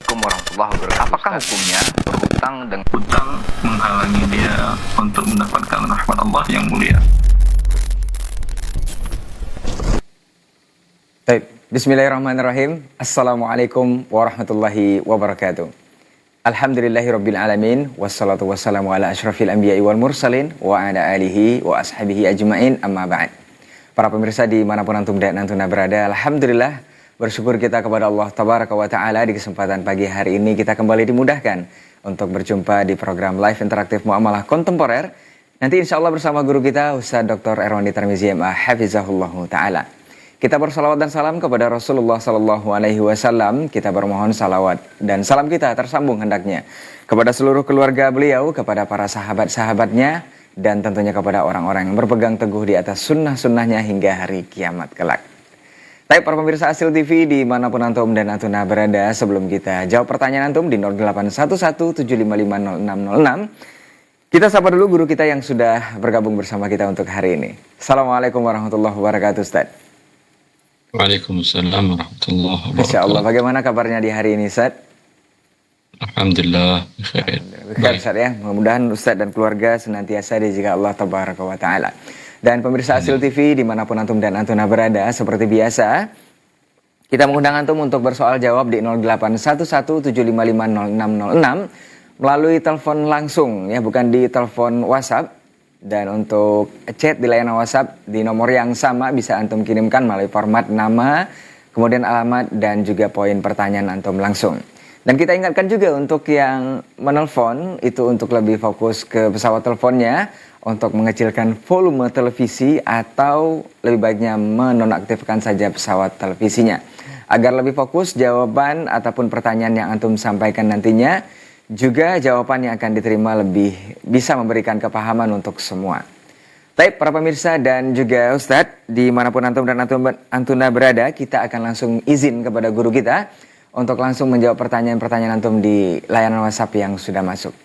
Assalamualaikum warahmatullahi wabarakatuh. Apakah hukumnya berhutang dengan hutang menghalangi dia untuk mendapatkan rahmat Allah yang mulia? Baik, bismillahirrahmanirrahim. Assalamualaikum warahmatullahi wabarakatuh. Alhamdulillahirabbil alamin wassalatu wassalamu ala asyrafil anbiya'i wal mursalin wa ala alihi wa ashabihi ajmain amma ba'd. Para pemirsa dimanapun antum dan antuna berada, alhamdulillah bersyukur kita kepada Allah tabaraka wa ta'ala di kesempatan pagi hari ini kita kembali dimudahkan untuk berjumpa di program live interaktif Muamalah Kontemporer. Nanti insya Allah bersama guru kita Ustaz Dr. Erwandi Tarmizi MA Hafizahullah Ta'ala. Kita bersalawat dan salam kepada Rasulullah Sallallahu Alaihi Wasallam. Kita bermohon salawat dan salam kita tersambung hendaknya kepada seluruh keluarga beliau, kepada para sahabat-sahabatnya, dan tentunya kepada orang-orang yang berpegang teguh di atas sunnah-sunnahnya hingga hari kiamat kelak. Baik para pemirsa Asil TV dimanapun antum dan antuna berada, sebelum kita jawab pertanyaan antum di 0811755606, kita sapa dulu guru kita yang sudah bergabung bersama kita untuk hari ini. Assalamualaikum warahmatullahi wabarakatuh, Ustaz. Waalaikumsalam warahmatullahi wabarakatuh. Masya Allah, bagaimana kabarnya di hari ini, Ustaz? Alhamdulillah, khair. Baik, Ustaz ya. Mudah-mudahan Ustaz dan keluarga senantiasa dijaga Allah tabaraka wa ta'ala. Dan pemirsa Asil TV dimanapun antum dan antuna berada, seperti biasa kita mengundang antum untuk bersoal jawab di 0811755606 melalui telepon langsung ya, bukan di telepon WhatsApp. Dan untuk chat di layanan WhatsApp di nomor yang sama bisa antum kirimkan melalui format nama, kemudian alamat dan juga poin pertanyaan antum langsung. Dan kita ingatkan juga untuk yang menelpon itu untuk lebih fokus ke pesawat teleponnya, untuk mengecilkan volume televisi atau lebih baiknya menonaktifkan saja pesawat televisinya agar lebih fokus jawaban ataupun pertanyaan yang antum sampaikan nantinya, juga jawaban yang akan diterima lebih bisa memberikan kepahaman untuk semua. Baik para pemirsa dan juga Ustadz dimanapun antum dan antuna berada, kita akan langsung izin kepada guru kita untuk langsung menjawab pertanyaan-pertanyaan antum di layanan WhatsApp yang sudah masuk.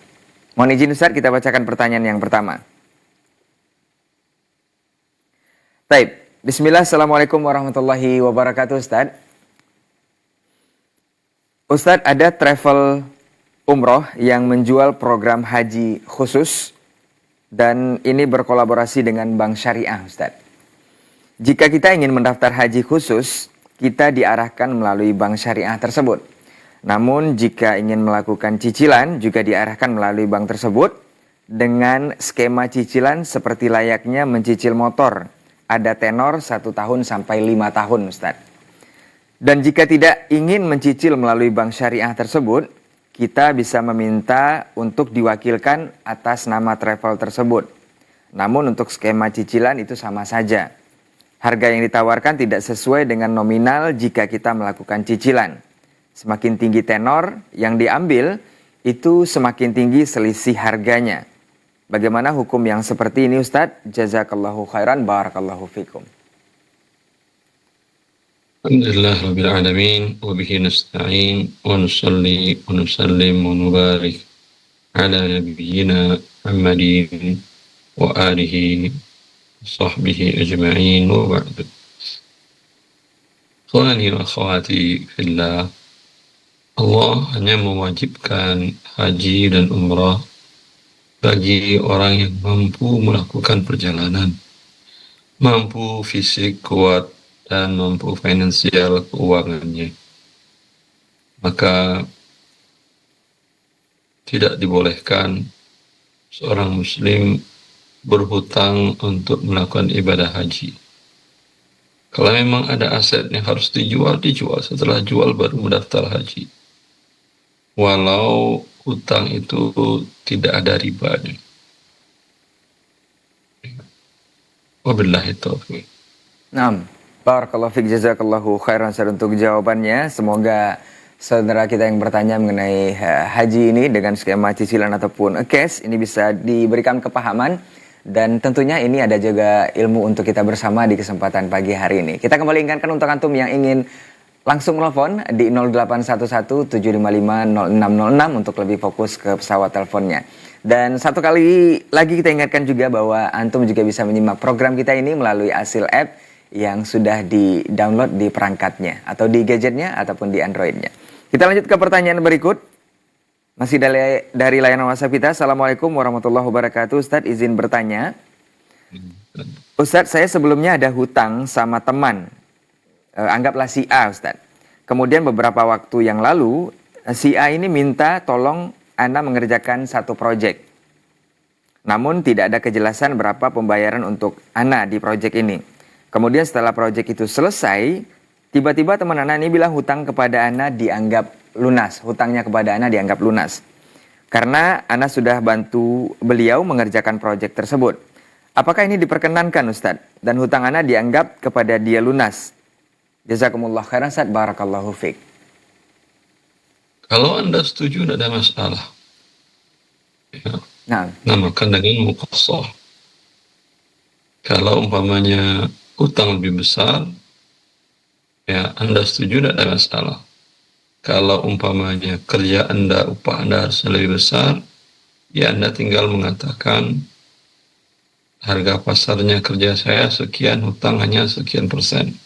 Mohon izin Ustadz, kita bacakan pertanyaan yang pertama. Baik, bismillah, assalamualaikum warahmatullahi wabarakatuh Ustadz. Ustadz, ada travel umroh yang menjual program haji khusus dan ini berkolaborasi dengan Bank Syariah Ustadz. Jika kita ingin mendaftar haji khusus, kita diarahkan melalui Bank Syariah tersebut. Namun jika ingin melakukan cicilan juga diarahkan melalui bank tersebut dengan skema cicilan seperti layaknya mencicil motor. Ada tenor 1 tahun sampai 5 tahun Ustaz. Dan jika tidak ingin mencicil melalui bank syariah tersebut, kita bisa meminta untuk diwakilkan atas nama travel tersebut. Namun untuk skema cicilan itu sama saja. Harga yang ditawarkan tidak sesuai dengan nominal jika kita melakukan cicilan. Semakin tinggi tenor yang diambil, itu semakin tinggi selisih harganya. Bagaimana hukum yang seperti ini Ustadz? Jazakallahu khairan, barakallahu fikum. Alhamdulillah rabbil alamin wa bihi nasta'in wa nusalli wa nusallim wa nubarik ala nabiyyina Muhammadin wa alihi wa sahbihi ajma'in wa ba'du. Ikhwani wa akhwati fillah, Allah hanya mewajibkan haji dan umrah bagi orang yang mampu melakukan perjalanan, mampu fisik kuat dan mampu finansial keuangannya. Maka tidak dibolehkan seorang muslim berhutang untuk melakukan ibadah haji. Kalau memang ada aset yang harus dijual, setelah jual baru mendaftar haji. Walau hutang itu tidak ada ribanya. Wabillahi taufiq. Naam, barakallahu fiik, jazakallahu khairan Ustaz untuk jawabannya. Semoga saudara kita yang bertanya mengenai haji ini dengan skema cicilan ataupun cash ini bisa diberikan kepahaman. Dan tentunya ini ada juga ilmu untuk kita bersama di kesempatan pagi hari ini. Kita kembali ingatkan untuk antum yang ingin langsung telepon di 0811755606 untuk lebih fokus ke pesawat teleponnya. Dan satu kali lagi kita ingatkan juga bahwa antum juga bisa menyimak program kita ini melalui Asil App yang sudah di-download di perangkatnya atau di gadgetnya ataupun di Androidnya. Kita lanjut ke pertanyaan berikut. Masih dari layanan WhatsApp kita. Assalamualaikum warahmatullahi wabarakatuh. Ustadz izin bertanya. Ustadz, saya sebelumnya ada hutang sama teman. Anggaplah si A, Ustadz. Kemudian beberapa waktu yang lalu, si A ini minta tolong Ana mengerjakan satu proyek. Namun tidak ada kejelasan berapa pembayaran untuk Ana di proyek ini. Kemudian setelah proyek itu selesai, tiba-tiba teman Ana ini bilang hutang kepada Ana dianggap lunas. Hutangnya kepada Ana dianggap lunas. Karena Ana sudah bantu beliau mengerjakan proyek tersebut. Apakah ini diperkenankan, Ustadz? Dan hutang Ana dianggap kepada dia lunas. Jazakumullah khairan, Ustadz. Barakallahu fiqh. Kalau Anda setuju, tidak ada masalah. Ya. Nah, Namakan dengan muqassah. Kalau umpamanya utang lebih besar, ya Anda setuju, tidak ada masalah. Kalau umpamanya kerja Anda, upah Anda harus lebih besar, ya Anda tinggal mengatakan harga pasarnya kerja saya sekian, hutang hanya sekian persen.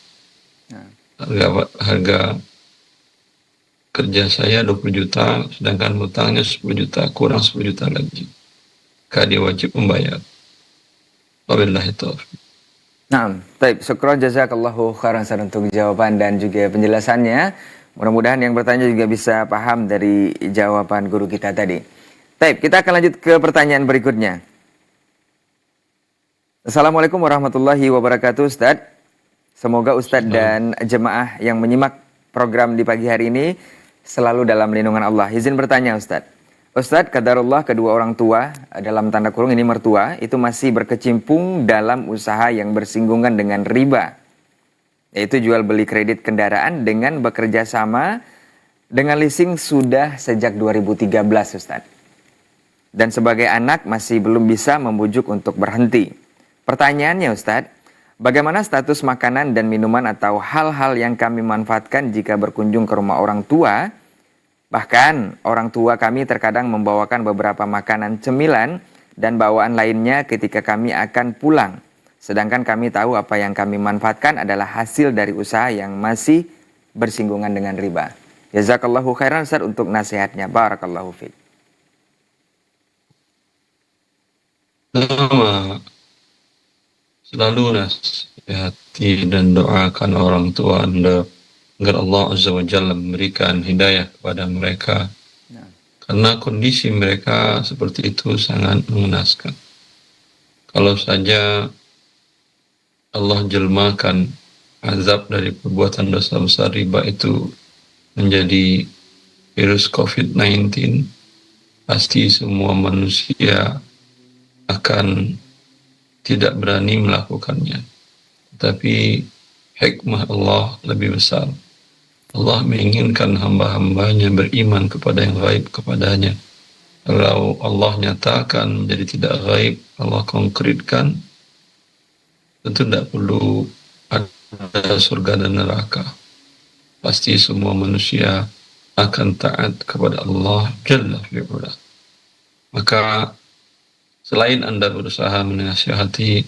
Harga kerja saya 20 juta, sedangkan hutangnya 10 juta, kurang 10 juta lagi. Maka dia wajib membayar. Wabillahi taufiq. nah, baik. Syukran jazakallahu khairan untuk jawaban dan juga penjelasannya. Mudah-mudahan yang bertanya juga bisa paham dari jawaban guru kita tadi. Baik, kita akan lanjut ke pertanyaan berikutnya. Assalamualaikum warahmatullahi wabarakatuh, Ustadz. Semoga Ustadz dan jemaah yang menyimak program di pagi hari ini selalu dalam lindungan Allah. Izin bertanya, Ustadz. Ustadz, qadarullah kedua orang tua, dalam tanda kurung ini mertua, itu masih berkecimpung dalam usaha yang bersinggungan dengan riba. Yaitu jual beli kredit kendaraan dengan bekerja sama dengan leasing sudah sejak 2013, Ustadz. Dan sebagai anak masih belum bisa membujuk untuk berhenti. Pertanyaannya, Ustadz, bagaimana status makanan dan minuman atau hal-hal yang kami manfaatkan jika berkunjung ke rumah orang tua? Bahkan orang tua kami terkadang membawakan beberapa makanan cemilan dan bawaan lainnya ketika kami akan pulang. Sedangkan kami tahu apa yang kami manfaatkan adalah hasil dari usaha yang masih bersinggungan dengan riba. Jazakallahu khairan, Ustadz, untuk nasihatnya. Barakallahu fiik. Selalu nasihati dan doakan orang tua Anda agar Allah Azza wa Jalla memberikan hidayah kepada mereka. Karena kondisi mereka seperti itu sangat mengenaskan. Kalau saja Allah jelmakan azab dari perbuatan dosa besar riba itu menjadi virus COVID-19, pasti semua manusia akan tidak berani melakukannya. Tapi hikmah Allah lebih besar. Allah menginginkan hamba-hambanya beriman kepada yang gaib kepadanya. Kalau Allah nyatakan menjadi tidak gaib, Allah konkretkan, tentu tidak perlu ada surga dan neraka. Pasti semua manusia akan taat kepada Allah Jalla fi'ula. Maka selain Anda berusaha menasihati,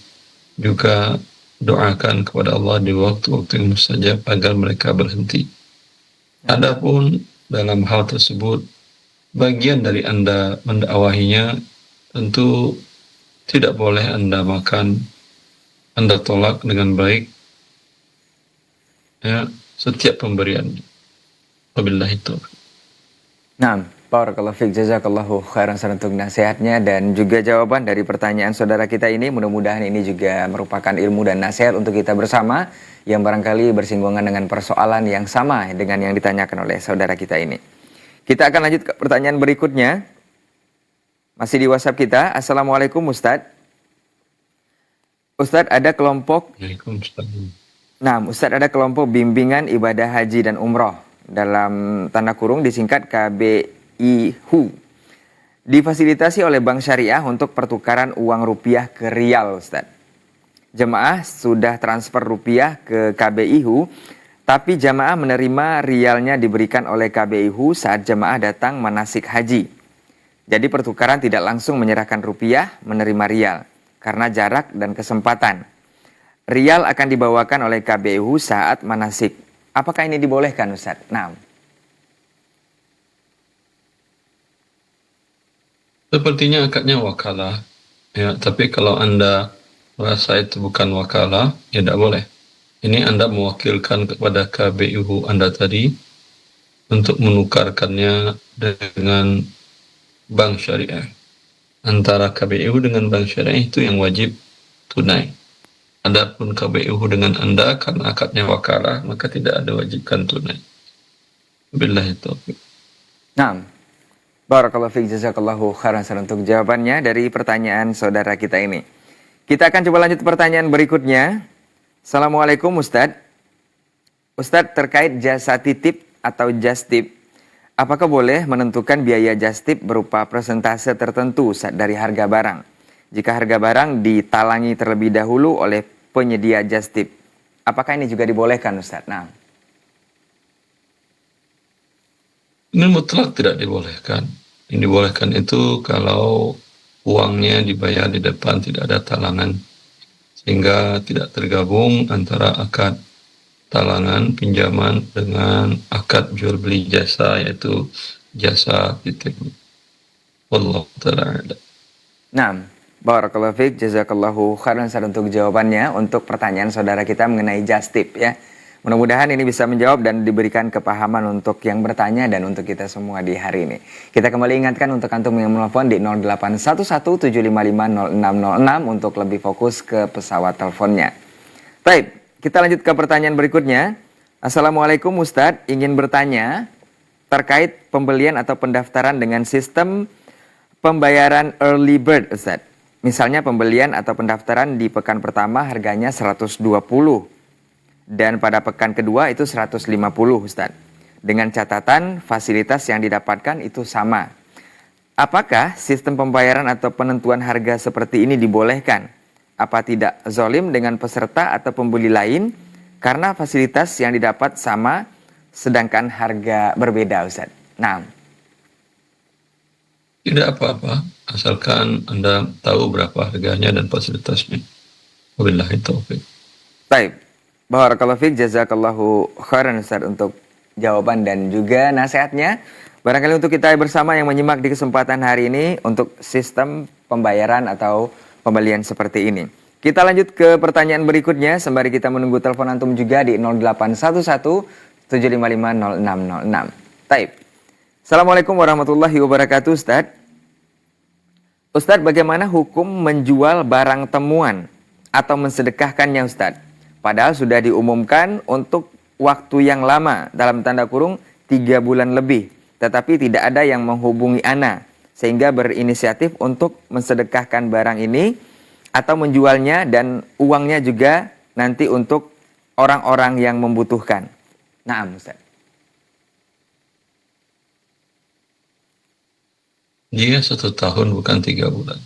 juga doakan kepada Allah di waktu-waktu yang mustajab agar mereka berhenti. Adapun dalam hal tersebut, bagian dari Anda mendakwahinya, tentu tidak boleh Anda makan, Anda tolak dengan baik, ya, setiap pemberian. Wabillahi taufiq. Nah, barakallahu fiik, jazakallahu khairan untuk nasihatnya dan juga jawaban dari pertanyaan saudara kita ini. Mudah-mudahan ini juga merupakan ilmu dan nasihat untuk kita bersama yang barangkali bersinggungan dengan persoalan yang sama dengan yang ditanyakan oleh saudara kita ini. Kita akan lanjut ke pertanyaan berikutnya. Masih di WhatsApp kita. Assalamualaikum, Ustadz. Ustadz, ada kelompok Ustadz, ada kelompok bimbingan ibadah haji dan umroh, dalam tanda kurung disingkat KBIHU, difasilitasi oleh Bank Syariah untuk pertukaran uang rupiah ke rial, Ustadz. Jemaah sudah transfer rupiah ke KBIHU, tapi jemaah menerima rialnya diberikan oleh KBIHU saat jemaah datang manasik haji. Jadi pertukaran tidak langsung menyerahkan rupiah, menerima rial, karena jarak dan kesempatan. Rial akan dibawakan oleh KBIHU saat manasik. Apakah ini dibolehkan, Ustadz? Nah. Sepertinya akadnya wakalah. Ya, tapi kalau Anda merasa itu bukan wakalah, ya tidak boleh. Ini Anda mewakilkan kepada KBUH Anda tadi untuk menukarkannya dengan bank syariah. Antara KBUH dengan bank syariah itu yang wajib tunai. Adapun KBUH dengan Anda karena akadnya wakalah, maka tidak ada wajibkan tunai. Billahi taufiq. Nah, barakallahu fiik, jazakallahu khairan untuk jawabannya dari pertanyaan saudara kita ini. Kita akan coba lanjut pertanyaan berikutnya. Assalamualaikum Ustadz. Ustadz, terkait jasa titip atau just tip, apakah boleh menentukan biaya just tip berupa persentase tertentu dari harga barang? Jika harga barang ditalangi terlebih dahulu oleh penyedia just tip, apakah ini juga dibolehkan Ustadz? Nah, ini mutlak tidak dibolehkan. Yang dibolehkan itu kalau uangnya dibayar di depan, tidak ada talangan. Sehingga tidak tergabung antara akad talangan, pinjaman dengan akad jual beli jasa, yaitu jasa titip. Wallahu ta'ala. nah, barakallahu fiik, jazakallahu khairan untuk jawabannya untuk pertanyaan saudara kita mengenai just tip ya. Mudah-mudahan ini bisa menjawab dan diberikan kepahaman untuk yang bertanya dan untuk kita semua di hari ini. Kita kembali ingatkan untuk antum yang menelpon di 081175500606 untuk lebih fokus ke pesawat teleponnya. Baik, kita lanjut ke pertanyaan berikutnya. Assalamualaikum Ustadz, ingin bertanya terkait pembelian atau pendaftaran dengan sistem pembayaran early bird Ustadz. Misalnya pembelian atau pendaftaran di pekan pertama harganya 120. Dan pada pekan kedua itu 150 Ustadz. Dengan catatan fasilitas yang didapatkan itu sama. Apakah sistem pembayaran atau penentuan harga seperti ini dibolehkan? Apa tidak zalim dengan peserta atau pembeli lain karena fasilitas yang didapat sama sedangkan harga berbeda Ustadz? Nah, Tidak apa-apa, asalkan Anda tahu berapa harganya dan fasilitasnya. Wabillahi taufiq. baik. Barakallahu fiik, jazakallahu khairan Ustaz untuk jawaban dan juga nasihatnya. Barangkali untuk kita bersama yang menyimak di kesempatan hari ini untuk sistem pembayaran atau pembelian seperti ini. Kita lanjut ke pertanyaan berikutnya sembari kita menunggu telepon antum juga di 0811 755 0606. Taib. Assalamualaikum warahmatullahi wabarakatuh Ustaz. Ustaz, bagaimana hukum menjual barang temuan atau mensedekahkannya Ustaz? Padahal sudah diumumkan untuk waktu yang lama, dalam tanda kurung 3 bulan lebih. Tetapi tidak ada yang menghubungi ana, sehingga berinisiatif untuk mensedekahkan barang ini atau menjualnya dan uangnya juga nanti untuk orang-orang yang membutuhkan. Naam Ustaz. Dia 1 tahun bukan 3 bulan.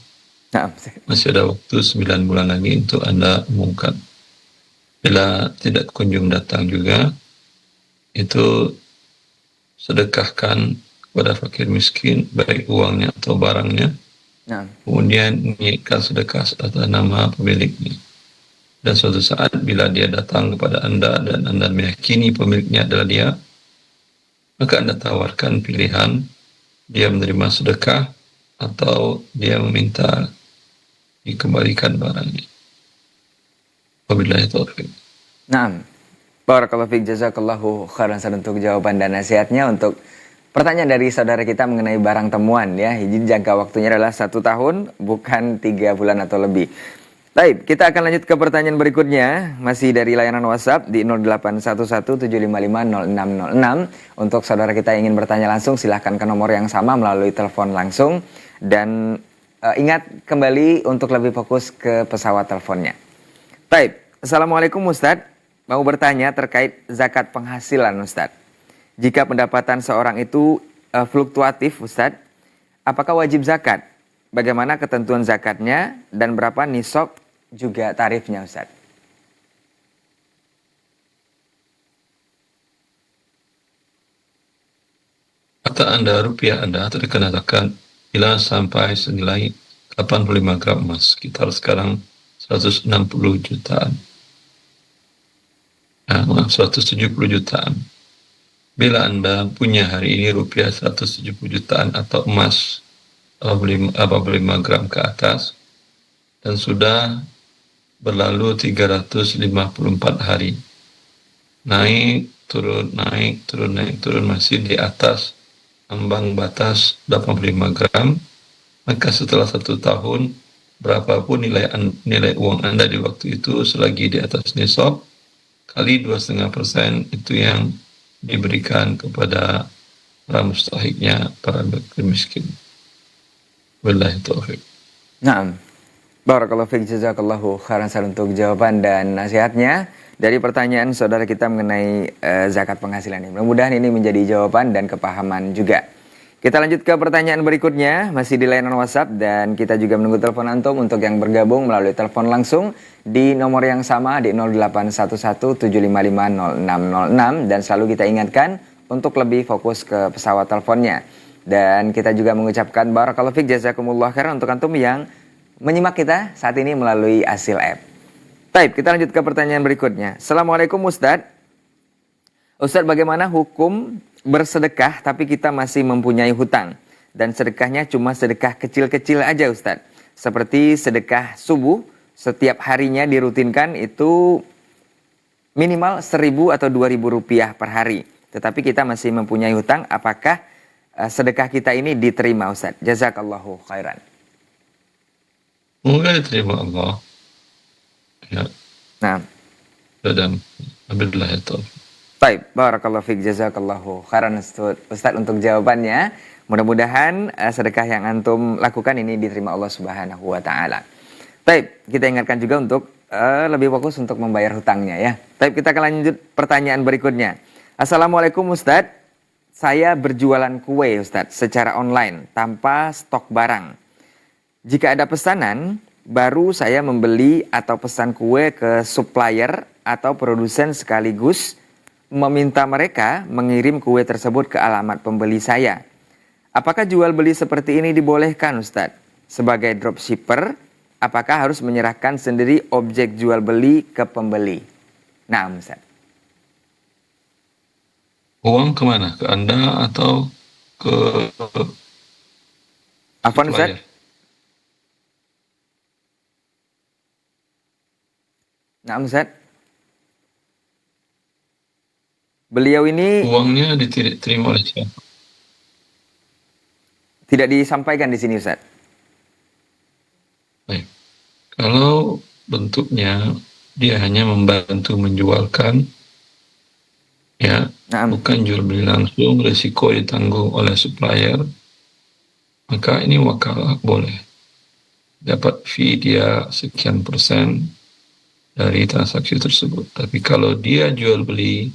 Naam Ustaz. Masih ada waktu 9 bulan lagi untuk Anda umumkan. Bila tidak kunjung datang juga, itu sedekahkan kepada fakir miskin, baik uangnya atau barangnya. Naam. Kemudian niatkan sedekah atas nama pemiliknya. Dan suatu saat bila dia datang kepada Anda dan Anda meyakini pemiliknya adalah dia, maka Anda tawarkan pilihan, dia menerima sedekah atau dia meminta dikembalikan barangnya. Wabillahi taufiq. Naam. Barakallahu fiik, jazakallahu khairan untuk jawaban dan nasihatnya untuk pertanyaan dari saudara kita mengenai barang temuan ya. Jadi jangka waktunya adalah 1 tahun bukan 3 bulan atau lebih. Baik, kita akan lanjut ke pertanyaan berikutnya masih dari layanan WhatsApp di 081175500606. Untuk saudara kita yang ingin bertanya langsung silahkan ke nomor yang sama melalui telepon langsung dan ingat kembali untuk lebih fokus ke pesawat teleponnya. Baik, Assalamualaikum Ustadz. Mau bertanya terkait zakat penghasilan Ustadz. Jika pendapatan seorang itu fluktuatif Ustadz, apakah wajib zakat? Bagaimana ketentuan zakatnya dan berapa nisab juga tarifnya Ustadz? Harta Anda, rupiah Anda terkena zakat bila sampai senilai 85 gram emas, sekitar sekarang 160 jutaan. 170 jutaan. Bila Anda punya hari ini rupiah 170 jutaan atau emas 85 gram ke atas dan sudah berlalu 354 hari. Naik, turun, masih di atas ambang batas 85 gram. Maka setelah 1 tahun, berapapun nilai uang Anda di waktu itu selagi di atas nisab, kali 2,5% itu yang diberikan kepada para mustahiknya, para miskin. Wallahi taufiq. Naam. Barakallahu fiik, jazakallahu khairan untuk jawaban dan nasihatnya dari pertanyaan saudara kita mengenai zakat penghasilan ini. Mudah-mudahan ini menjadi jawaban dan kepahaman juga. Kita lanjut ke pertanyaan berikutnya, masih di layanan WhatsApp dan kita juga menunggu telepon antum untuk yang bergabung melalui telepon langsung di nomor yang sama di 081175500606 dan selalu kita ingatkan untuk lebih fokus ke pesawat teleponnya. Dan kita juga mengucapkan barakallahu fiik, jazakumullah khairan untuk antum yang menyimak kita saat ini melalui Asil App. Baik, kita lanjut ke pertanyaan berikutnya. Assalamualaikum Ustadz. Ustadz, bagaimana hukum bersedekah tapi kita masih mempunyai hutang dan sedekahnya cuma sedekah kecil-kecil aja Ustadz. Seperti sedekah subuh setiap harinya dirutinkan itu minimal 1.000 atau 2.000 rupiah per hari. Tetapi kita masih mempunyai hutang, apakah sedekah kita ini diterima Ustadz? Jazakallahu khairan. Semoga diterima Allah. Ya. Nah. Dan alhamdulillah ya taufiq. Baik, barakallahu fiik, jazakallahu khairan Ustadz untuk jawabannya. Mudah-mudahan sedekah yang antum lakukan ini diterima Allah Subhanahu wa taala. Baik, kita ingatkan juga untuk lebih fokus untuk membayar hutangnya ya. Baik, kita akan lanjut pertanyaan berikutnya. Assalamualaikum Ustadz. Saya berjualan kue Ustadz secara online tanpa stok barang. Jika ada pesanan, baru saya membeli atau pesan kue ke supplier atau produsen sekaligus meminta mereka mengirim kue tersebut ke alamat pembeli saya. Apakah jual beli seperti ini dibolehkan Ustadz? Sebagai dropshipper, apakah harus menyerahkan sendiri objek jual beli ke pembeli? Nah Ustadz. Uang kemana? Ke Anda atau ke Apaan Ustadz? Nah Ustadz. Beliau ini uangnya diterima oleh siapa? Tidak disampaikan di sini Ustadz. Baik. Kalau bentuknya dia hanya membantu menjualkan, ya, bukan jual beli langsung, risiko ditanggung oleh supplier, maka ini wakalah boleh. Dapat fee dia sekian persen dari transaksi tersebut. Tapi kalau dia jual beli,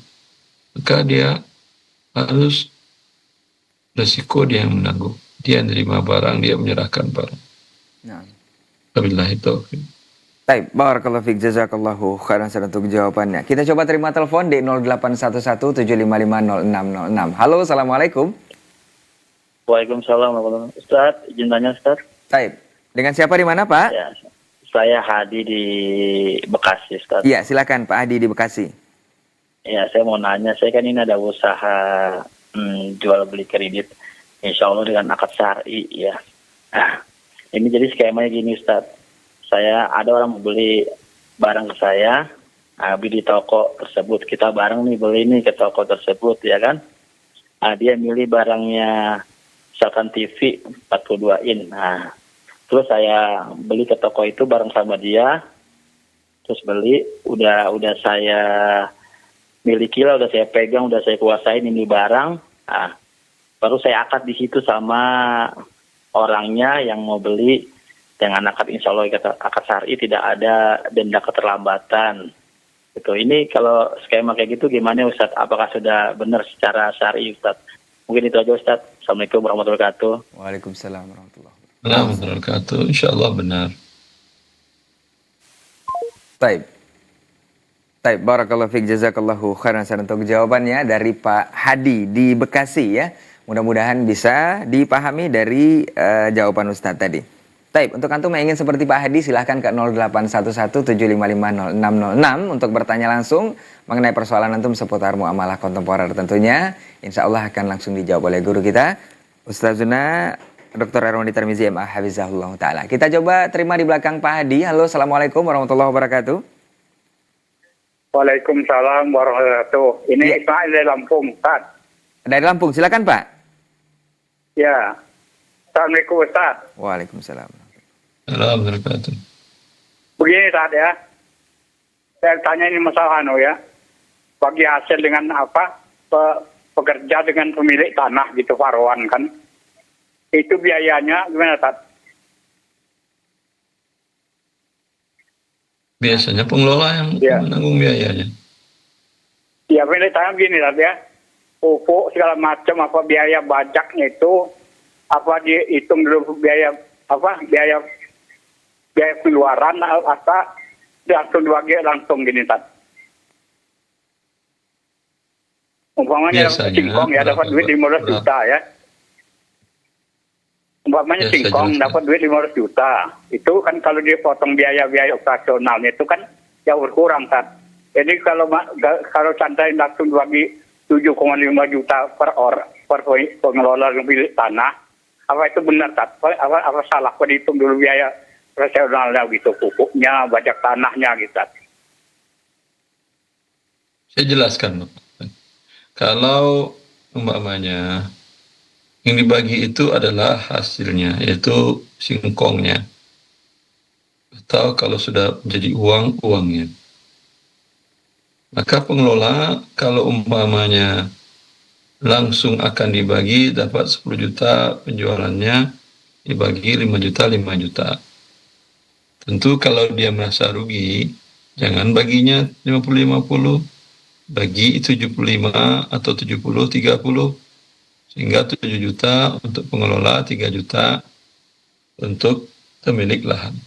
maka dia harus risiko dia yang menanggung. Dia menerima barang, dia menyerahkan barang. Wabillahi taufiq. Baik, barakallahu fiik, jazakallahu khairan untuk jawabannya. Kita coba terima telepon di 081175500606. Halo, assalamualaikum. Waalaikumsalam. Ustaz, izin tanya Ustaz. Baik, dengan siapa di mana Pak? Ya, saya Hadi di Bekasi Ustaz. Iya, silakan Pak Hadi di Bekasi. Ya, saya mau nanya, saya kan ini ada usaha jual beli kredit, insya Allah dengan akad syar'i ya. Nah, ini jadi skemanya gini Ustaz. Saya ada orang mau beli barang ke saya, beli di toko tersebut. Kita bareng nih beli nih ke toko tersebut ya kan. Dia milih barangnya misalkan TV 42 in. Nah, terus saya beli ke toko itu bareng sama dia. Terus beli, udah saya miliki lah, udah saya pegang, udah saya kuasain ini barang. Nah, baru saya akad di situ sama orangnya yang mau beli. Dengan akad insya Allah akad syar'i tidak ada denda keterlambatan. Gitu. Ini kalau skema kayak gitu gimana Ustaz? Apakah sudah benar secara syar'i Ustaz? Mungkin itu aja Ustaz. Assalamualaikum warahmatullahi wabarakatuh. Waalaikumsalam warahmatullahi wabarakatuh. Insya Allah benar. Baik. Baik, barakallahu fiik, jazakallahu khairan untuk jawabannya dari Pak Hadi di Bekasi ya. Mudah-mudahan bisa dipahami dari jawaban Ustaz tadi. Baik, untuk antum yang ingin seperti Pak Hadi silahkan ke 081175500606 untuk bertanya langsung mengenai persoalan antum seputar muamalah kontemporer tentunya. Insya Allah akan langsung dijawab oleh guru kita, Ustazuna Dr. Erwandi Tarmizi MA Hafizahullah Ta'ala. Kita coba terima di belakang Pak Hadi. Halo, Assalamualaikum warahmatullahi wabarakatuh. Waalaikumsalam warahmatullahi wabarakatuh. Ini Ya. Ismail dari Lampung, Ustaz. Dari Lampung, silakan Pak. Ya. Assalamualaikum, Ustaz. Waalaikumsalam. Alhamdulillah. Begini, Ustaz ya. Saya tanya ini masalah ya. Bagi hasil dengan apa? Pekerja dengan pemilik tanah gitu, Farwan kan. Itu biayanya gimana, Ustaz? Biasanya pengelola yang Ya. menanggung biayanya. Ya, pemilik tanah begini, Ustaz ya. Pupuk segala macam apa biaya bajaknya itu apa dihitung dulu biaya apa biaya pengeluaran apa langsung langsung gini, Ustaz. Umpamanya Biasanya, singkong ya dapat duit 15 juta ya. Umpamanya Ya, saya singkong jelaskan. dapat duit 15 juta. Itu kan kalau dia potong biaya-biaya operasionalnya itu kan jauh berkurang, kan. Jadi kalau santai langsung bagi 7,5 juta per pengelola milik tanah, apa itu benar, Tat? Apa salah? Apa dihitung dulu biaya operasionalnya gitu, pupuknya, bajak tanahnya gitu, Tat. Saya jelaskan, Bapak. Kalau umpamanya yang dibagi itu adalah hasilnya, yaitu singkongnya. Atau kalau sudah menjadi uang, uangnya. Maka pengelola kalau umpamanya langsung akan dibagi dapat 10 juta penjualannya, dibagi 5 juta, 5 juta. Tentu kalau dia merasa rugi, jangan baginya 50-50, bagi 75 atau 70-30, sehingga 7 juta untuk pengelola, 3 juta untuk pemilik lahan.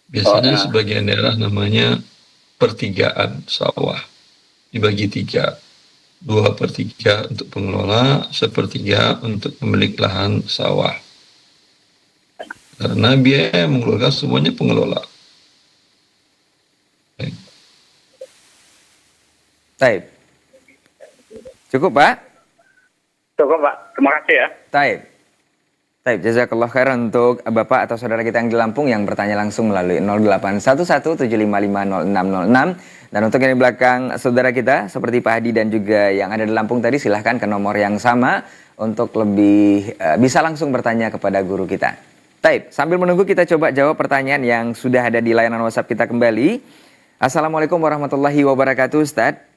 Biasanya sebagian daerah namanya pertigaan sawah, dibagi 3, 2/3 untuk pengelola, 1/3 untuk pemilik lahan sawah. Karena biaya yang mengeluarkan semuanya pengelola. Taib. Cukup, Pak? Cukup, Pak. Terima kasih ya. Taib. Taib, jazakallah khairan untuk Bapak atau saudara kita yang di Lampung yang bertanya langsung melalui 081175500606. Dan untuk yang di belakang saudara kita seperti Pak Hadi dan juga yang ada di Lampung tadi, silahkan ke nomor yang sama untuk lebih bisa langsung bertanya kepada guru kita. Taib, sambil menunggu kita coba jawab pertanyaan yang sudah ada di layanan WhatsApp kita kembali. Assalamualaikum warahmatullahi wabarakatuh, Ustadz.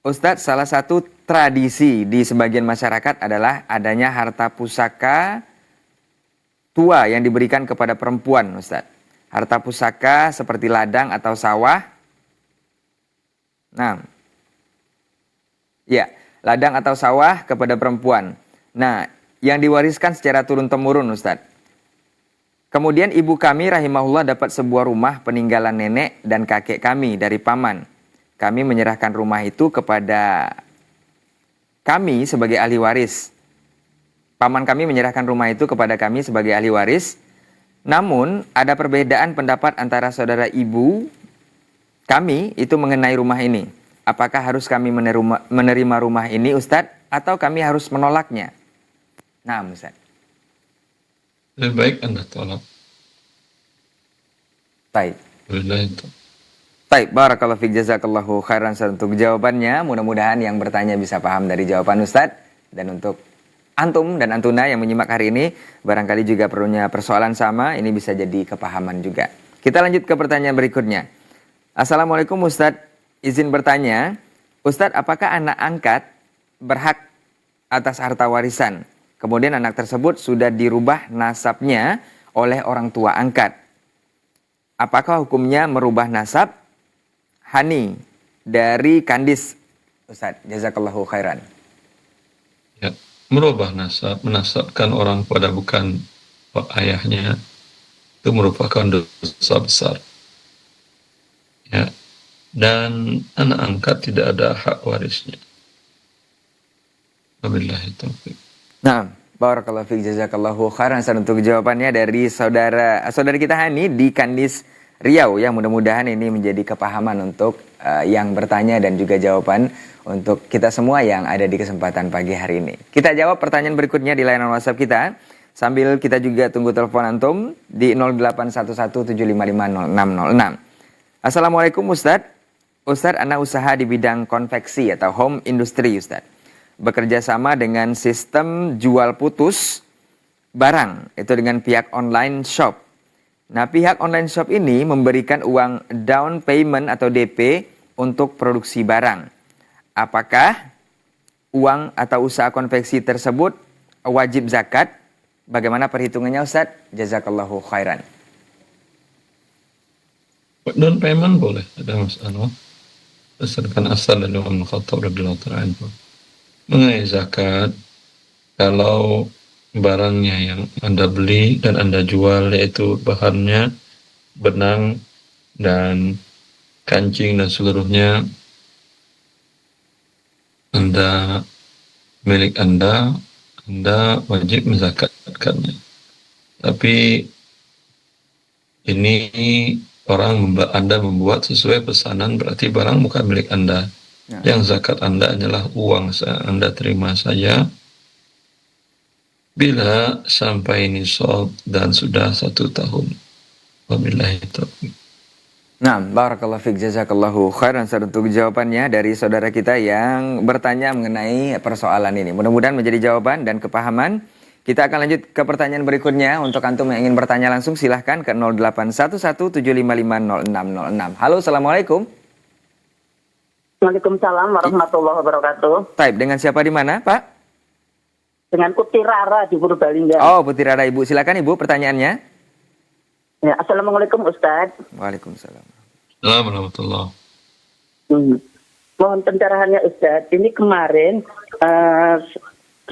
Ustadz, salah satu tradisi di sebagian masyarakat adalah adanya harta pusaka tua yang diberikan kepada perempuan, Ustadz. Harta pusaka seperti ladang atau sawah. Nah, ya, ladang atau sawah kepada perempuan. Nah, yang diwariskan secara turun-temurun, Ustadz. Kemudian ibu kami rahimahullah dapat sebuah rumah peninggalan nenek dan kakek kami dari paman. Kami menyerahkan rumah itu kepada kami sebagai ahli waris. Paman kami menyerahkan rumah itu kepada kami sebagai ahli waris. Namun ada perbedaan pendapat antara saudara ibu kami itu mengenai rumah ini. Apakah harus kami menerima rumah ini, Ustadz, atau kami harus menolaknya? Nah, Ustadz. Lebih baik Anda tolak. Baik. Itu. Baik, barakallahu fiik, jazakallahu khairan untuk jawabannya. Mudah-mudahan yang bertanya bisa paham dari jawaban Ustadz. Dan untuk antum dan antuna yang menyimak hari ini, barangkali juga perlunya persoalan sama, ini bisa jadi kepahaman juga. Kita lanjut ke pertanyaan berikutnya. Assalamualaikum Ustadz, izin bertanya, Ustadz, apakah anak angkat berhak atas harta warisan? Kemudian anak tersebut sudah dirubah nasabnya oleh orang tua angkat. Apakah hukumnya merubah nasab? Hani dari Kandis, Ustadz, jazakallahu khairan. Ya, merubah nasab, menasabkan orang pada bukan ayahnya, itu merupakan dosa besar. Ya, dan anak angkat tidak ada hak warisnya. Wabillahi taufiq. Nah, barakallahu fiik, jazakallahu khairan untuk jawabannya dari saudari kita Hani di Kandis Riau ya. Mudah-mudahan ini menjadi kepahaman untuk yang bertanya dan juga jawaban untuk kita semua yang ada di kesempatan pagi hari ini. Kita jawab pertanyaan berikutnya di layanan WhatsApp kita. Sambil kita juga tunggu telepon antum di 0811755606. Assalamualaikum Ustadz. Ustadz, ana usaha di bidang konveksi atau home industry Ustadz. Bekerja sama dengan sistem jual putus barang, itu dengan pihak online shop. Nah, pihak online shop ini memberikan uang down payment atau DP untuk produksi barang. Apakah uang atau usaha konveksi tersebut wajib zakat? Bagaimana perhitungannya Ustaz? Jazakallahu khairan. Dan payment boleh, ada masalah. Berdasarkan asal dari Umar bin Khattab radhiyallahu ta'ala anhu. Mengenai zakat, kalau barangnya yang Anda beli dan Anda jual, yaitu bahannya benang dan kancing dan seluruhnya milik Anda wajib menzakatkannya. Tapi ini Anda membuat sesuai pesanan, berarti barang bukan milik Anda. Ya. Yang zakat Anda hanyalah uang Anda terima saja. Bila sampai nisab dan sudah 1 tahun. Wabillahi taufiq. Nah, barakallahu fiik, jazakallahu khairan untuk jawabannya dari saudara kita yang bertanya mengenai persoalan ini. Mudah-mudahan menjadi jawaban dan kepahaman. Kita akan lanjut ke pertanyaan berikutnya. Untuk antum yang ingin bertanya langsung silahkan ke 0811755606. Halo, Assalamualaikum. Waalaikumsalam warahmatullahi wabarakatuh. Taib, dengan siapa di mana, Pak? Dengan Putri Rara di Purbalingga. Oh, Putri Rara, Ibu. Silakan Ibu pertanyaannya. Ya, Assalamualaikum Ustaz. Waalaikumsalam. Alhamdulillah. Mohon pencerahannya Ustaz. Ini kemarin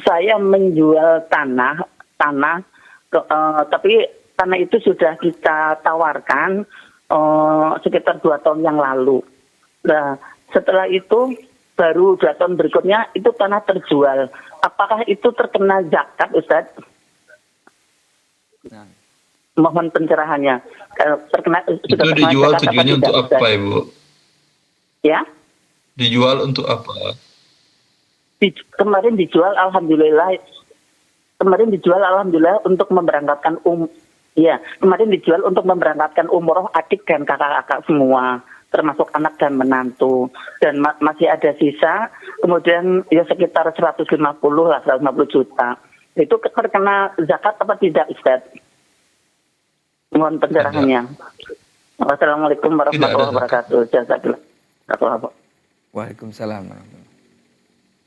saya menjual tanah, tapi tanah itu sudah kita tawarkan sekitar 2 tahun yang lalu. Nah, setelah itu baru 2 tahun berikutnya itu tanah terjual. Apakah itu terkena zakat Ustaz? Nah. Mohon pencerahannya. Itu dijual tujuannya untuk apa, Ibu? Ya? Dijual untuk apa? Kemarin dijual alhamdulillah untuk memberangkatkan kemarin dijual untuk memberangkatkan umroh adik dan kakak-kakak semua, termasuk anak dan menantu, dan masih ada sisa, kemudian ya sekitar 150 juta. Itu terkena zakat apa tidak Ustaz? Mohon pencerahannya. Wassalamualaikum warahmatullahi wabarakatuh. Jazakallah. Waalaikumsalam.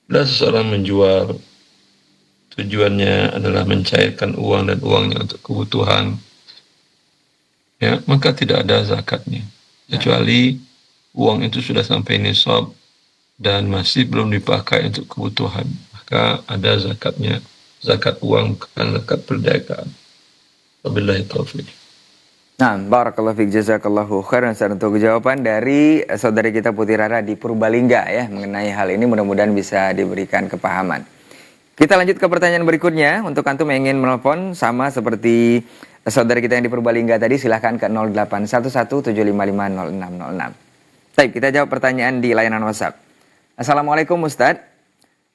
Bila seseorang menjual, tujuannya adalah mencairkan uang dan uangnya untuk kebutuhan, ya, maka tidak ada zakatnya. Kecuali uang itu sudah sampai nisab dan masih belum dipakai untuk kebutuhan, maka ada zakatnya. Zakat uang bukan zakat perdagangan. Wabillahi taufiq. Nah, barakallahu fiik, jazakallahu khairan untuk jawaban dari saudari kita Putri Rara di Purbalingga ya mengenai hal ini, mudah-mudahan bisa diberikan kepahaman. Kita lanjut ke pertanyaan berikutnya. Untuk antum yang ingin menelpon sama seperti saudari kita yang di Purbalingga tadi, silahkan ke 0811755606. Baik, kita jawab pertanyaan di layanan WhatsApp. Assalamualaikum Ustadz.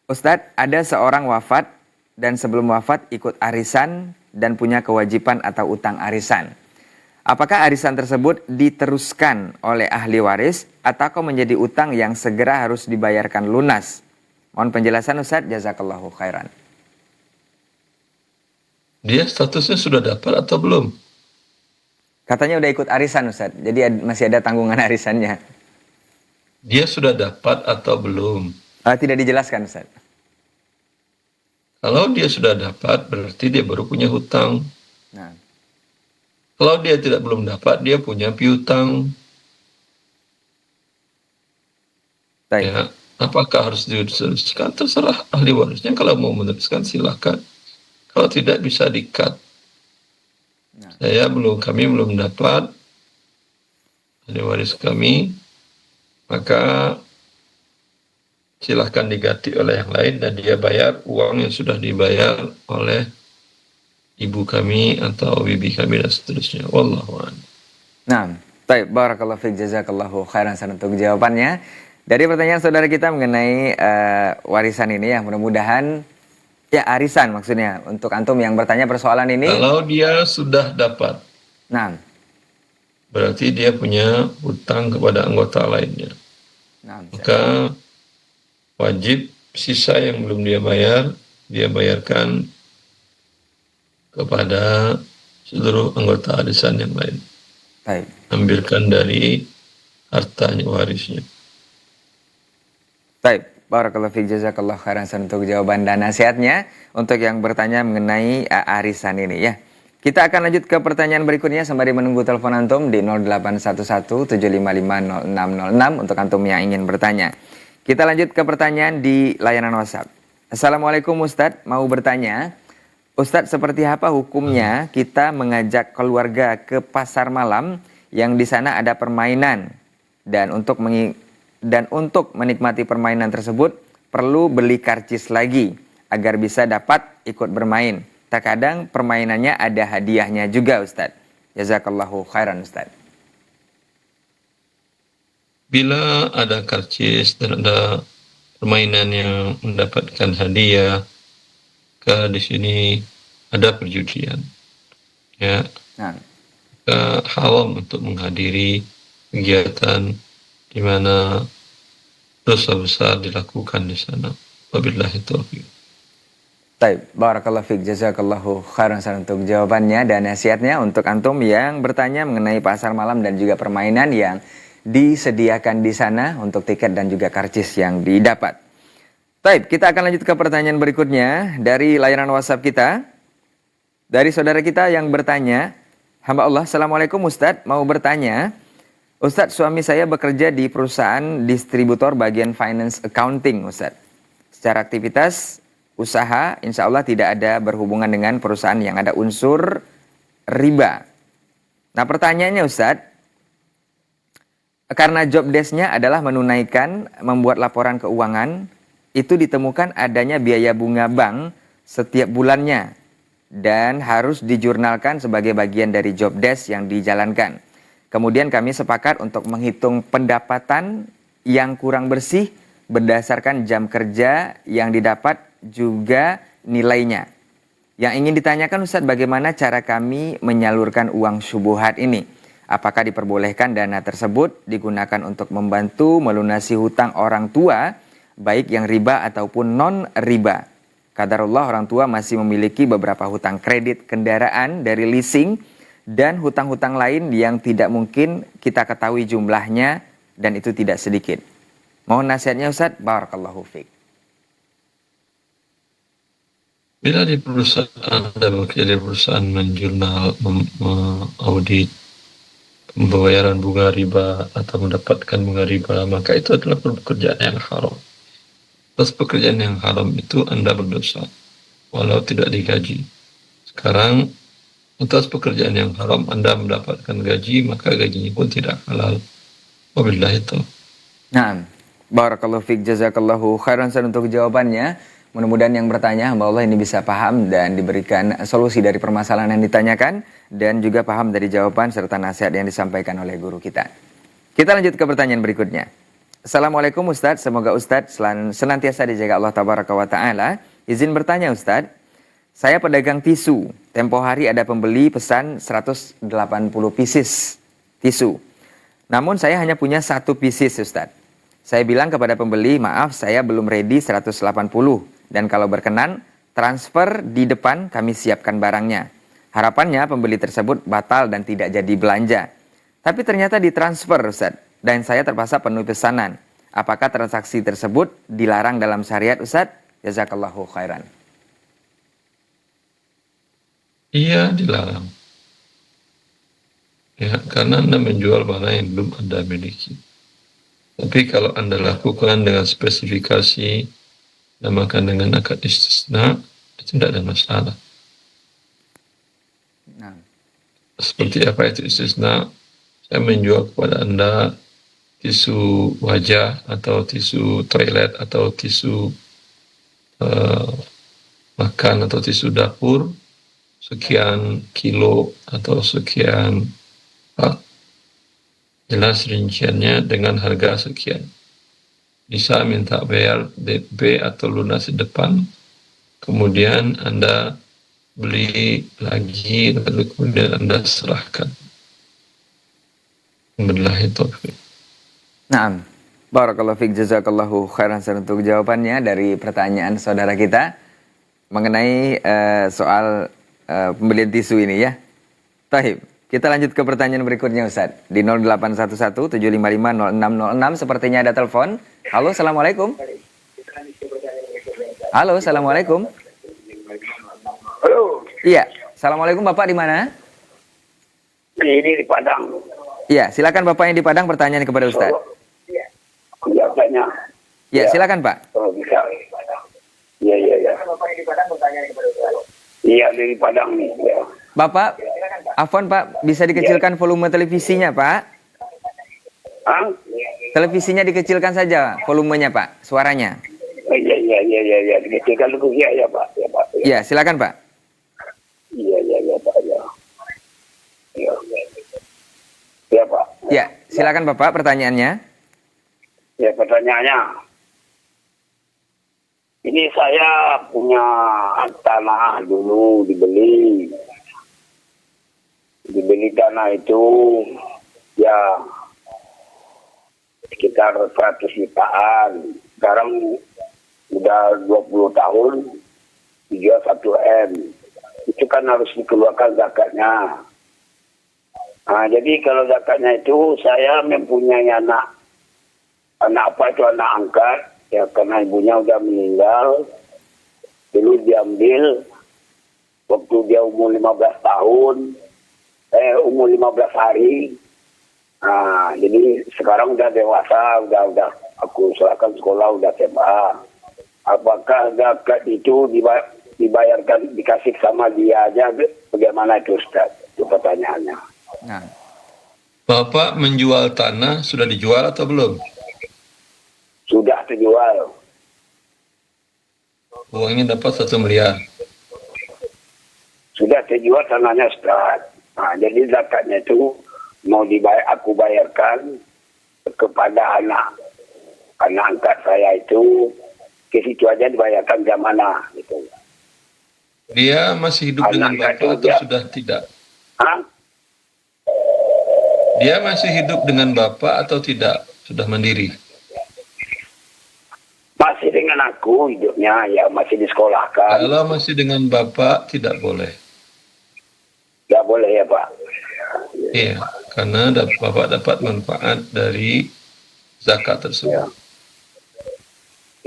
Ustadz, ada seorang wafat dan sebelum wafat ikut arisan dan punya kewajiban atau utang arisan. Apakah arisan tersebut diteruskan oleh ahli waris atau menjadi utang yang segera harus dibayarkan lunas? Mohon penjelasan Ustaz, jazakallahu khairan. Dia statusnya sudah dapat atau belum? Katanya udah ikut arisan Ustaz, jadi masih ada tanggungan arisannya. Dia sudah dapat atau belum? Tidak dijelaskan Ustaz. Kalau dia sudah dapat, berarti dia baru punya hutang. Nah. Kalau dia belum dapat, dia punya piutang. Baik. Ya, apakah harus diteruskan? Terserah ahli warisnya. Kalau mau meneruskan, silakan. Kalau tidak, bisa di-cut. Nah. Kami belum dapat ahli waris kami, maka silahkan diganti oleh yang lain dan dia bayar uang yang sudah dibayar oleh ibu kami atau bibi kami dan seterusnya. Wallahu a'lam. Nah, baik, barakallahu fiik, jazakallahu khairan untuk jawabannya. Dari pertanyaan saudara kita mengenai warisan ini ya, mudah-mudahan Ya, arisan maksudnya. Untuk antum yang bertanya persoalan ini. Kalau dia sudah dapat, Nah, berarti dia punya hutang kepada anggota lainnya. nah, Maka wajib sisa yang belum dia bayar, dia bayarkan kepada seluruh anggota arisan yang lain. baik. Ambilkan dari hartanya warisnya. Baik. Barakallahu fiik, jazakallahu khairan untuk jawaban dan nasihatnya untuk yang bertanya mengenai arisan ini ya. Kita akan lanjut ke pertanyaan berikutnya sembari menunggu telepon antum di 0811-755-0606 untuk antum yang ingin bertanya. Kita lanjut ke pertanyaan di layanan WhatsApp. Assalamualaikum Ustadz, mau bertanya, Ustadz seperti apa hukumnya kita mengajak keluarga ke pasar malam yang di sana ada permainan dan untuk menikmati permainan tersebut perlu beli karcis lagi agar bisa dapat ikut bermain. Terkadang permainannya ada hadiahnya juga Ustadz. Jazakallahu khairan Ustadz. Bila ada karcis dan ada permainan yang mendapatkan hadiah, ke di sini ada perjudian, ya, Nah, haram untuk menghadiri kegiatan di mana dosa besar dilakukan di sana. Wabillahi taufiq. baik, barakallahu fiik, jazakallahu khairan untuk jawabannya dan nasihatnya untuk antum yang bertanya mengenai pasar malam dan juga permainan yang disediakan di sana untuk tiket dan juga karcis yang didapat. Baik, kita akan lanjut ke pertanyaan berikutnya dari layanan WhatsApp kita. Dari saudara kita yang bertanya, hamba Allah, Assalamualaikum Ustadz, mau bertanya, Ustadz, suami saya bekerja di perusahaan distributor bagian finance accounting, Ustadz. Secara aktivitas usaha, insya Allah tidak ada berhubungan dengan perusahaan yang ada unsur riba. Nah, pertanyaannya Ustadz, karena job desk-nya adalah membuat laporan keuangan, itu ditemukan adanya biaya bunga bank setiap bulannya dan harus dijurnalkan sebagai bagian dari job desk yang dijalankan. Kemudian kami sepakat untuk menghitung pendapatan yang kurang bersih berdasarkan jam kerja yang didapat juga nilainya. Yang ingin ditanyakan Ustadz, bagaimana cara kami menyalurkan uang syubuhat ini? Apakah diperbolehkan dana tersebut digunakan untuk membantu melunasi hutang orang tua, baik yang riba ataupun non-riba? Qadarullah orang tua masih memiliki beberapa hutang kredit kendaraan dari leasing, dan hutang-hutang lain yang tidak mungkin kita ketahui jumlahnya dan itu tidak sedikit. Mohon nasihatnya Ustadz, barakallahu fiik. Bila di perusahaan Anda bekerja di perusahaan menjurnal, mengaudit pembayaran bunga riba atau mendapatkan bunga riba, maka itu adalah pekerjaan yang haram. Atas pekerjaan yang haram itu Anda berdosa, walau tidak digaji. Sekarang, atas pekerjaan yang haram Anda mendapatkan gaji, maka gajinya pun tidak halal. Wabillahi taufiq. Nah, barakallahu fiik, jazakallahu khairan untuk jawabannya. Mudah-mudahan yang bertanya, hamba Allah ini bisa paham dan diberikan solusi dari permasalahan yang ditanyakan dan juga paham dari jawaban serta nasihat yang disampaikan oleh guru kita. Kita lanjut ke pertanyaan berikutnya. Assalamualaikum Ustadz, semoga Ustadz senantiasa dijaga Allah Tabaraka wa Ta'ala. Izin bertanya Ustadz, saya pedagang tisu. Tempo hari ada pembeli pesan 180 pieces tisu. Namun saya hanya punya 1 pieces Ustadz. Saya bilang kepada pembeli, maaf saya belum ready 180. Dan kalau berkenan, transfer di depan kami siapkan barangnya. Harapannya pembeli tersebut batal dan tidak jadi belanja. Tapi ternyata ditransfer Ustadz. Dan saya terpaksa penuhi pesanan. Apakah transaksi tersebut dilarang dalam syariat Ustadz? Jazakallahu khairan. Iya, dilarang. Ya, karena Anda menjual barang yang belum Anda miliki. Tapi kalau Anda lakukan dengan spesifikasi, namakan dengan akad istisna, itu tidak ada masalah. Nah. Seperti apa itu istisna? Saya menjual kepada Anda tisu wajah atau tisu toilet atau tisu makan atau tisu dapur sekian kilo atau sekian pak, jelas rinciannya dengan harga sekian. Bisa minta bayar DP atau lunas di depan kemudian Anda beli lagi, lalu kemudian Anda serahkan. Billahi taufiq. Naam. Barakallahu fiik, jazakallahu khairan untuk jawabannya dari pertanyaan saudara kita mengenai soal pembelian tisu ini ya. Tahib, kita lanjut ke pertanyaan berikutnya Ustaz. Di 0811-755-0606 sepertinya ada telepon. Halo, Assalamualaikum. Halo, Assalamualaikum. Halo, Iya, Assalamualaikum Bapak di mana? ini di Padang. Iya, silakan Bapak yang di Padang pertanyaan kepada Ustaz. Biasanya. Iya, silakan Pak. Oh, bisa. Iya. Iya, dari Padang nih. Ya. Bapak, afwan Pak, bisa dikecilkan volume televisinya Pak? Hah? Televisinya dikecilkan saja volumenya Pak, suaranya. Iya. Dikecilkan dulu. Iya, Pak. Ya, Pak. Iya, silakan Pak. Iya, Pak. Iya. Ya, Pak. Ya, silakan Bapak pertanyaannya. Ya, pertanyaannya. Ini saya punya tanah dulu dibeli. Dibeli tanah itu ya sekitar 100 jutaan. Sekarang udah 20 tahun dijual 1 M. Itu kan harus dikeluarkan zakatnya. Nah, jadi kalau zakatnya itu saya mempunyai anak apa itu anak angkat ya, karena ibunya udah meninggal. Dulu diambil waktu dia umur 15 tahun, umur 15 hari. Nah, jadi sekarang udah dewasa, udah aku serahkan sekolah, udah SMA. Apakah zakat itu dibayarkan, dikasih sama dia aja? Bagaimana itu Ustaz? Itu pertanyaannya. Nah, Bapak menjual tanah sudah dijual atau belum? Sudah terjual. Uangnya dapat 1 miliar. Sudah terjual tanahnya Ustaz. Nah, jadi zakatnya itu mau aku bayarkan kepada anak angkat saya itu, ke situ aja dibayarkan jam mana gitu. Dia masih hidup dengan Anak Bapak itu atau dia- sudah tidak? Hah? Dia masih hidup dengan Bapak atau tidak? Sudah mandiri? Masih dengan aku hidupnya, ya masih disekolahkan. Kalau masih dengan Bapak tidak boleh. Nggak boleh ya Pak. Iya, karena Bapak dapat manfaat dari zakat Ya. tersebut.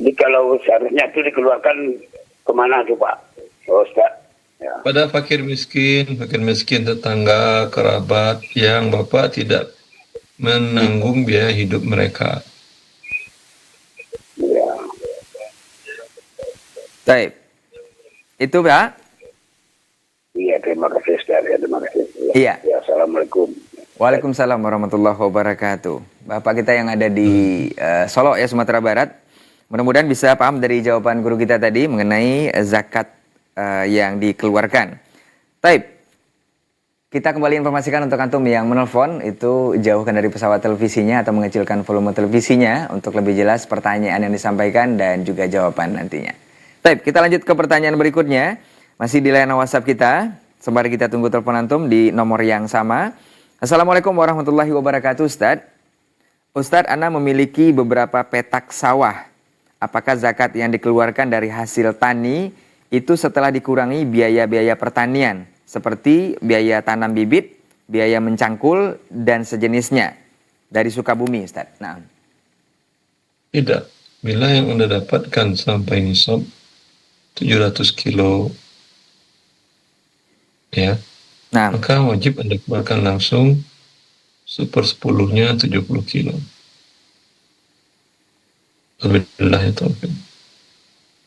Jadi kalau seharusnya itu dikeluarkan kemana tuh Pak? Oh, Ustaz. Ya. Pada fakir miskin tetangga, kerabat yang Bapak tidak menanggung biaya hidup mereka. Ya. baik. Itu Pak. Iya, terima kasih Ustaz. Ya, terima kasih. Iya. Ya, Assalamualaikum. Waalaikumsalam warahmatullahi wabarakatuh. Bapak kita yang ada di Solo ya, Sumatera Barat. Mudah-mudahan bisa paham dari jawaban guru kita tadi mengenai zakat yang dikeluarkan. Taib, kita kembali informasikan untuk antum yang menelpon itu jauhkan dari pesawat televisinya atau mengecilkan volume televisinya untuk lebih jelas pertanyaan yang disampaikan dan juga jawaban nantinya. Taib, kita lanjut ke pertanyaan berikutnya. Masih di layanan WhatsApp kita. Sembari kita tunggu telepon antum di nomor yang sama. Assalamualaikum warahmatullahi wabarakatuh Ustadz. Ustadz, Ana memiliki beberapa petak sawah. Apakah zakat yang dikeluarkan dari hasil tani itu setelah dikurangi biaya-biaya pertanian seperti biaya tanam bibit, biaya mencangkul, dan sejenisnya dari Sukabumi Ustadz? Nah. Tidak. Bila yang Anda dapatkan sampai nisab 700 kilo, ya, Nah, maka wajib Anda keluarkan langsung 1/10-nya 70 kilo. Alhamdulillah itu.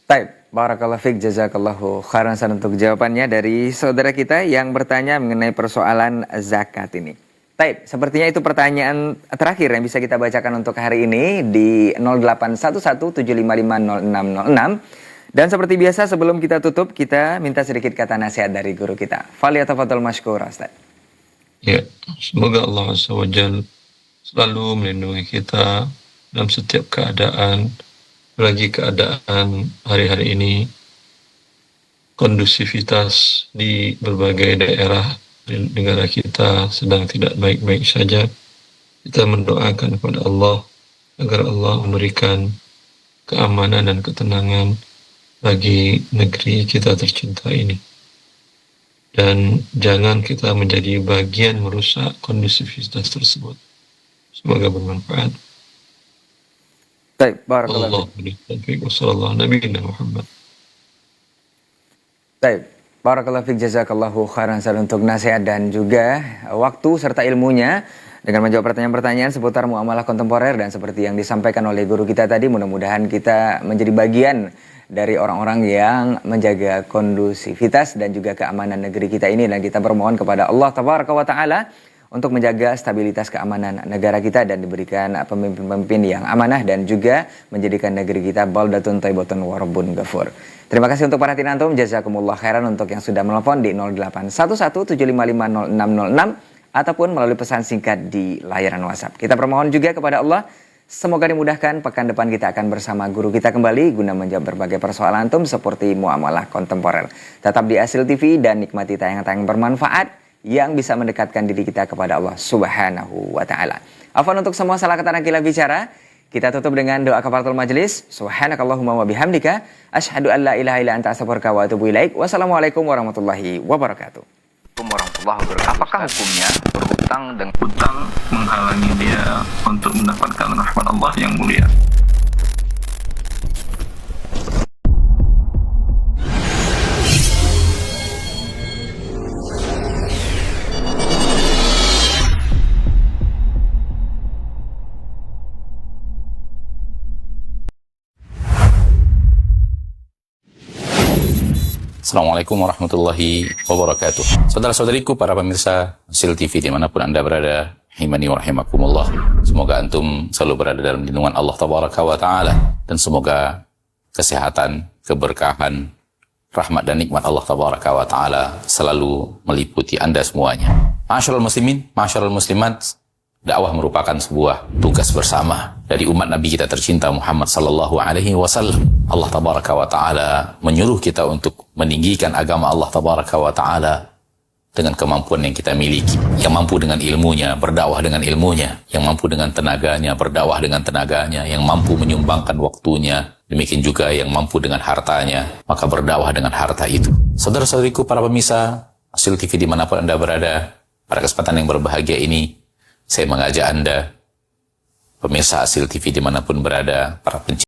Taib, barakallahu fiik, jazakallahu khairan untuk jawabannya dari saudara kita yang bertanya mengenai persoalan zakat ini. Taib, sepertinya itu pertanyaan terakhir yang bisa kita bacakan untuk hari ini di 081175500606. Dan seperti biasa sebelum kita tutup, kita minta sedikit kata nasihat dari guru kita. Faliyatafadhal mashkura, Ustaz. Ya, semoga Allah Azza wa Jalla selalu melindungi kita dalam setiap keadaan, apalagi keadaan hari-hari ini kondusivitas di berbagai daerah di negara kita sedang tidak baik-baik saja. Kita mendoakan kepada Allah agar Allah memberikan keamanan dan ketenangan bagi negeri kita tercinta ini. Dan jangan kita menjadi bagian merusak kondusivitas tersebut. Semoga bermanfaat. Baik, barakallahu Allah taufiq wassallallahu nabiyina Muhammad. Baik, barakallahu fiik, jazakallahu khairan untuk nasihat dan juga waktu serta ilmunya dengan menjawab pertanyaan-pertanyaan seputar muamalah kontemporer. Dan seperti yang disampaikan oleh guru kita tadi, mudah-mudahan kita menjadi bagian dari orang-orang yang menjaga kondusivitas dan juga keamanan negeri kita ini. Dan kita bermohon kepada Allah Tabaraka wa Ta'ala untuk menjaga stabilitas keamanan negara kita dan diberikan pemimpin-pemimpin yang amanah dan juga menjadikan negeri kita baldatun thayyibatun wa rabbun ghafur. Terima kasih untuk perhatian antum, jazakumullah khairan untuk yang sudah menelpon di 0811755606 ataupun melalui pesan singkat di layanan WhatsApp. Kita bermohon juga kepada Allah, semoga dimudahkan pekan depan kita akan bersama guru kita kembali guna menjawab berbagai persoalan antum seperti muamalah kontemporer. Tetap di Asil TV dan nikmati tayangan-tayangan bermanfaat yang bisa mendekatkan diri kita kepada Allah Subhanahu wa Ta'ala. Afwan untuk semua salah kata dan khilaf bicara. Kita tutup dengan doa kafaratul majelis. Subhanakallahumma wa bihamdika asyhadu an la ilaha illa anta astaghfiruka wa atubu ilaik. Wassalamualaikum warahmatullahi wabarakatuh. Warahmatullahi wabarakatuh. Apakah hukumnya berhutang dengan Hutang menghalangi dia untuk mendapatkan rahmat Allah yang mulia. Assalamualaikum warahmatullahi wabarakatuh. Saudara-saudariku, para pemirsa Asil TV dimanapun Anda berada, himani wa rahimakumullah. Semoga antum selalu berada dalam lindungan Allah Tabaraka wa Ta'ala. Dan semoga kesehatan, keberkahan, rahmat dan nikmat Allah Tabaraka wa Ta'ala selalu meliputi Anda semuanya. Ma'asyiral muslimin, ma'asyiral muslimat, dakwah merupakan sebuah tugas bersama dari umat Nabi kita tercinta Muhammad sallallahu alaihi wasallam. Allah Tabaraka wa Ta'ala menyuruh kita untuk meninggikan agama Allah Tabaraka wa Ta'ala dengan kemampuan yang kita miliki. Yang mampu dengan ilmunya, berdakwah dengan ilmunya. Yang mampu dengan tenaganya, berdakwah dengan tenaganya. Yang mampu menyumbangkan waktunya. Demikian juga yang mampu dengan hartanya, maka berdakwah dengan harta itu. Saudara-saudariku, para pemirsa Asil TV dimanapun Anda berada, pada kesempatan yang berbahagia ini, saya mengajak Anda, pemirsa Asil TV dimanapun berada, para pencinta